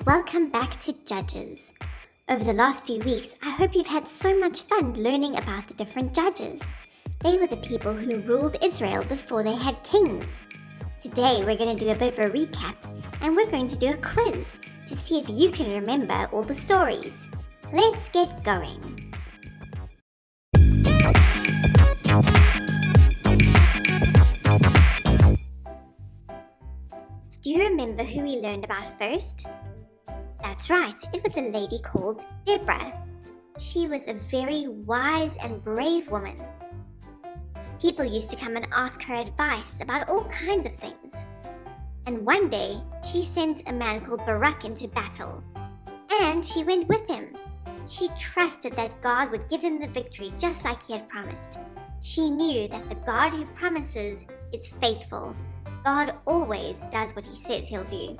Welcome back to Judges. Over the last few weeks, I hope you've had so much fun learning about the different judges. They were the people who ruled Israel before they had kings. Today we're going to do a bit of a recap and we're going to do a quiz to see if you can remember all the stories. Let's get going. Do you remember who we learned about first? That's right, it was a lady called Deborah. She was a very wise and brave woman. People used to come and ask her advice about all kinds of things. And one day, she sent a man called Barak into battle. And she went with him. She trusted that God would give them the victory just like he had promised. She knew that the God who promises is faithful. God always does what he says he'll do.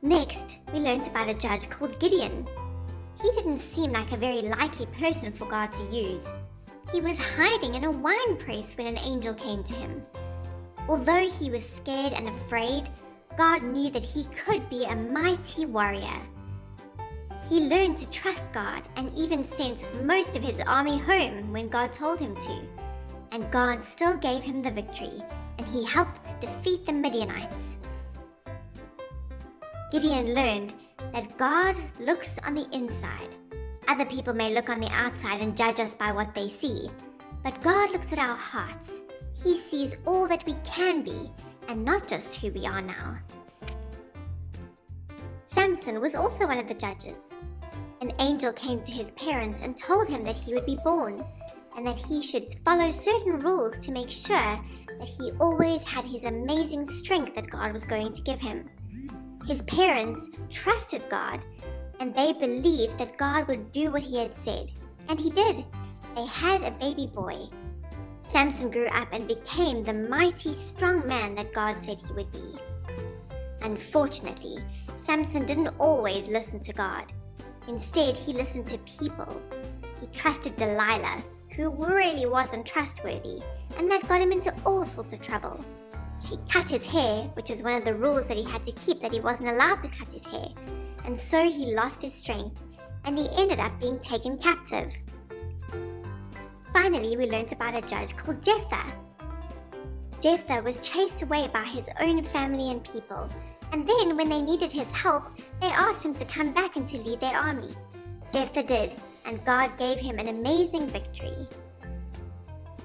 Next, we learned about a judge called Gideon. He didn't seem like a very likely person for God to use. He was hiding in a wine press when an angel came to him. Although he was scared and afraid, God knew that he could be a mighty warrior. He learned to trust God and even sent most of his army home when God told him to. And God still gave him the victory, and he helped defeat the Midianites. Gideon learned that God looks on the inside. Other people may look on the outside and judge us by what they see, but God looks at our hearts. He sees all that we can be, and not just who we are now. Samson was also one of the judges. An angel came to his parents and told him that he would be born, and that he should follow certain rules to make sure that he always had his amazing strength that God was going to give him. His parents trusted God, and they believed that God would do what he had said. And he did. They had a baby boy. Samson grew up and became the mighty, strong man that God said he would be. Unfortunately, Samson didn't always listen to God. Instead, he listened to people. He trusted Delilah, who really wasn't trustworthy, and that got him into all sorts of trouble. She cut his hair, which is one of the rules that he had to keep, that he wasn't allowed to cut his hair, and so he lost his strength, and he ended up being taken captive. Finally, we learned about a judge called Jephthah. Jephthah was chased away by his own family and people, and then when they needed his help, they asked him to come back and to lead their army. Jephthah did, and God gave him an amazing victory.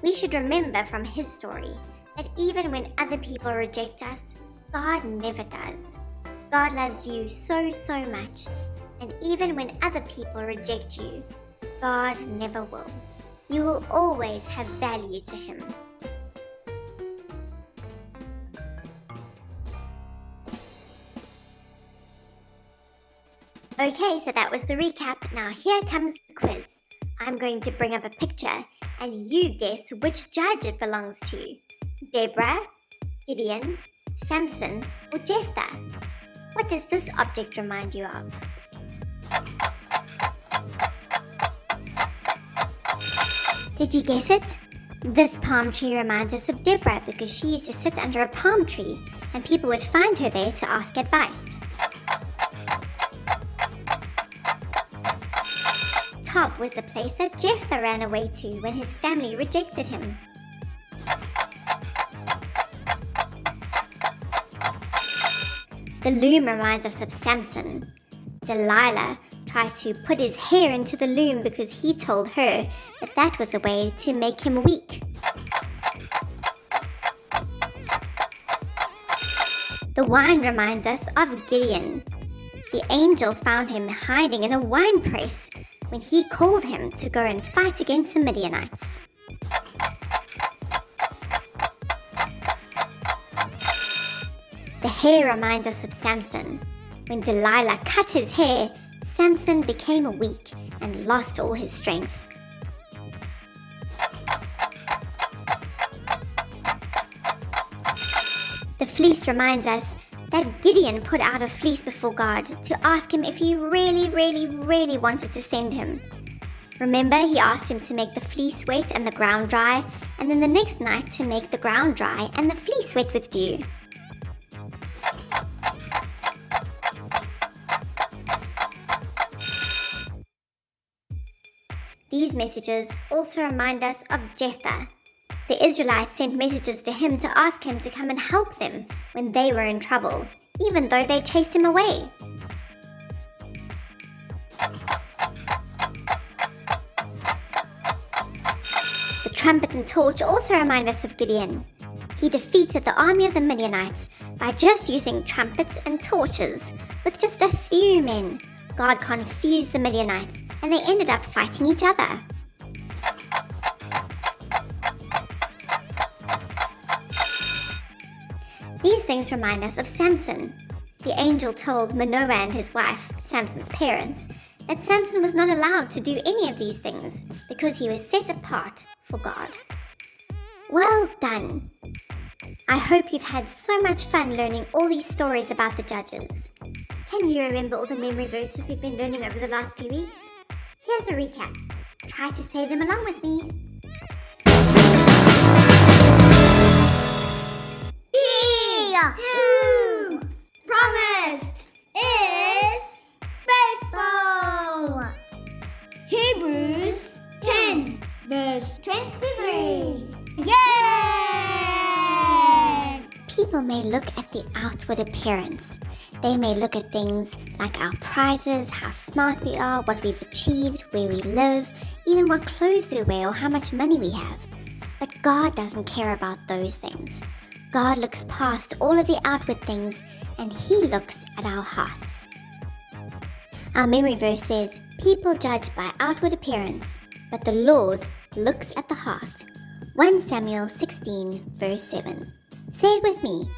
We should remember from his story that even when other people reject us, God never does. God loves you so much, and even when other people reject you, God never will. You will always have value to him. Okay, so that was the recap. Now here comes the quiz. I'm going to bring up a picture, and you guess which judge it belongs to. Deborah, Gideon, Samson, or Jephthah? What does this object remind you of? Did you guess it? This palm tree reminds us of Deborah because she used to sit under a palm tree and people would find her there to ask advice. Top was the place that Jephthah ran away to when his family rejected him. The loom reminds us of Samson. Delilah tried to put his hair into the loom because he told her that that was a way to make him weak. The wine reminds us of Gideon. The angel found him hiding in a wine press when he called him to go and fight against the Midianites. The hair reminds us of Samson. When Delilah cut his hair, Samson became weak and lost all his strength. The fleece reminds us that Gideon put out a fleece before God to ask him if he really wanted to send him. Remember, he asked him to make the fleece wet and the ground dry, and then the next night to make the ground dry and the fleece wet with dew. these messages also remind us of Jephthah. The Israelites sent messages to him to ask him to come and help them when they were in trouble, even though they chased him away. The trumpet and torch also remind us of Gideon. He defeated the army of the Midianites by just using trumpets and torches with just a few men. God confused the Midianites and they ended up fighting each other. These things remind us of Samson. The angel told Manoah and his wife, Samson's parents, that Samson was not allowed to do any of these things because he was set apart for God. Well done! I hope you've had so much fun learning all these stories about the judges. Can you remember all the memory verses we've been learning over the last few weeks? Here's a recap. Try to say them along with me. He who promised is faithful. Hebrews 10 verse 23. Yay! People may look at the outward appearance. They may look at things like our prizes, how smart we are, what we've achieved, where we live, even what clothes we wear or how much money we have. But God doesn't care about those things. God looks past all of the outward things and He looks at our hearts. Our memory verse says, people judge by outward appearance, but the Lord looks at the heart. 1 Samuel 16 verse 7. Say it with me.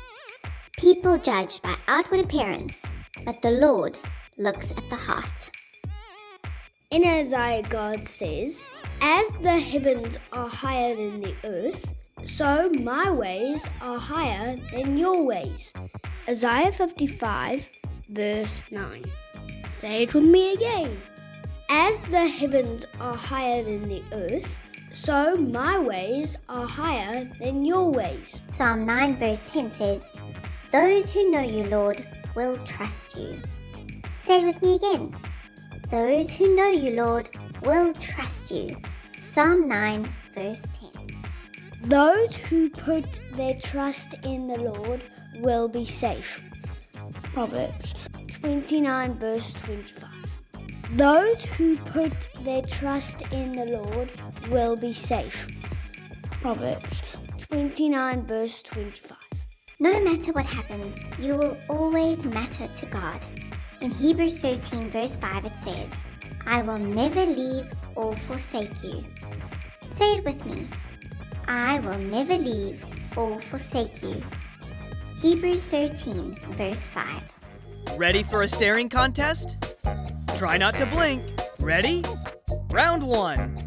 People judge by outward appearance, but the Lord looks at the heart. In Isaiah, God says, as the heavens are higher than the earth, so my ways are higher than your ways. Isaiah 55 verse 9. Say it with me again. As the heavens are higher than the earth, so my ways are higher than your ways. Psalm 9 verse 10 says, those who know you, Lord, will trust you. Say it with me again. Those who know you, Lord, will trust you. Psalm 9 verse 10. Those who put their trust in the Lord will be safe. Proverbs 29 verse 25. Those who put their trust in the Lord will be safe. Proverbs 29 verse 25. No matter what happens, you will always matter to God. In Hebrews 13 verse 5 it says, I will never leave or forsake you. Say it with me. I will never leave or forsake you. Hebrews 13 verse 5. Ready for a staring contest? Try not to blink. Ready? Round 1.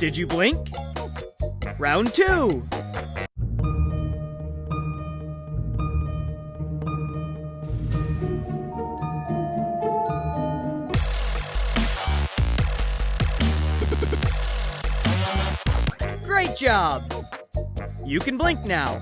Did you blink? Round 2. Great job! You can blink now.